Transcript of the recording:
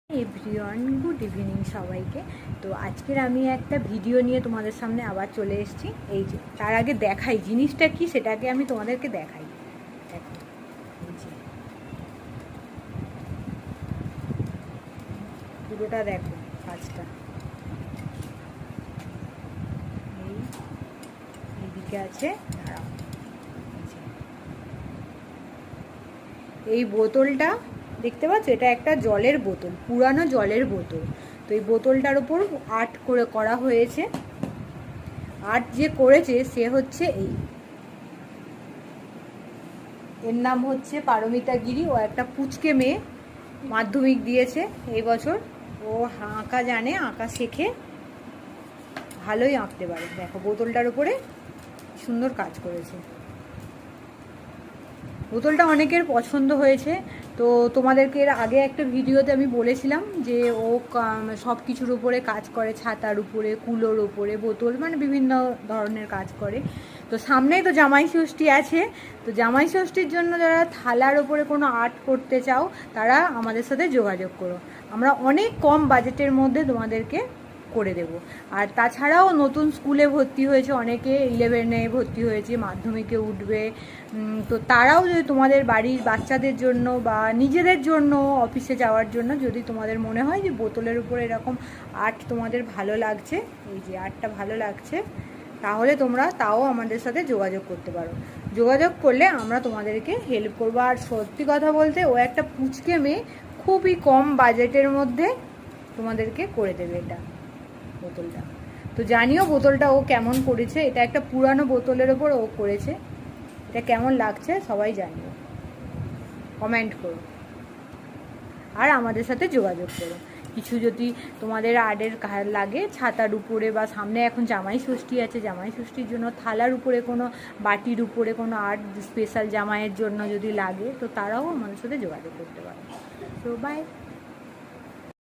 Everyone, good evening সবাইকে। তো আজকের আমি একটা ভিডিও নিয়ে তোমাদের সামনে আবার চলে এসেছি। এই যে তার আগে দেখাই জিনিসটা কি, সেটাকে আমি তোমাদেরকে দেখাই। দেখো, এই যে পুরোটা দেখো, কাজটা এইদিকে আছে। দাঁড়াও, এই বোতলটা দেখতে পাচ্ছ, এটা একটা জলের বোতল, পুরানো জলের বোতল। তো এই বোতলটার উপর আর্ট করা হয়েছে। আর্ট যে করেছে সে হচ্ছে এর নাম হচ্ছে পারমিতা গিরি। ও একটা পুচকে মেয়ে, মাধ্যমিক দিয়েছে এই বছর। ও আঁকা জানে, আঁকা শেখে, ভালোই আঁকতে পারে। দেখো বোতলটার উপরে সুন্দর কাজ করেছে। বোতলটা অনেকের পছন্দ হয়েছে। তো তোমাদেরকে এর আগে একটা ভিডিওতে আমি বলেছিলাম যে ও সব কিছুর উপরে কাজ করে, ছাতার উপরে, কুলোর উপরে, বোতল, মানে বিভিন্ন ধরনের কাজ করে। তো সামনেই তো জামাই ষষ্ঠী আছে। তো জামাই ষষ্ঠীর জন্য যারা থালার উপরে কোনো আর্ট করতে চাও তারা আমাদের সাথে যোগাযোগ করো। আমরা অনেক কম বাজেটের মধ্যে তোমাদেরকে করে দেব। আর তাছাড়াও নতুন স্কুলে ভর্তি হয়েছে অনেকে, 11-এ ভর্তি হয়েছে, মাধ্যমিকে উঠবে। তো তারাও যদি তোমাদের বাড়ির বাচ্চাদের জন্য বা নিজেদের জন্য, অফিসে যাওয়ার জন্য যদি তোমাদের মনে হয় যে বোতলের উপরে এরকম আর্ট তোমাদের ভালো লাগছে, এই যে আর্টটা ভালো লাগছে, তাহলে তোমরা তাও আমাদের সাথে যোগাযোগ করতে পারো। যোগাযোগ করলে আমরা তোমাদেরকে হেল্প করবো। আর সত্যি কথা বলতে, ও একটা পুচকে মেয়ে, খুবই কম বাজেটের মধ্যে তোমাদেরকে করে দেবে এটা বোতলটা। তো জানিও বোতলটা ও কেমন করেছে। এটা একটা পুরানো বোতলের ওপর ও করেছে। এটা কেমন লাগছে সবাই জানিও, কমেন্ট করো আর আমাদের সাথে যোগাযোগ করো। কিছু যদি তোমাদের আর্টের লাগে ছাতার উপরে, বা সামনে এখন জামাই ষষ্ঠী আছে, জামাই ষষ্ঠীর জন্য থালার উপরে কোনো, বাটির উপরে কোনো আর্ট স্পেশাল জামাইয়ের জন্য যদি লাগে, তো তারাও আমাদের সাথে যোগাযোগ করতে পারো। তো বাই।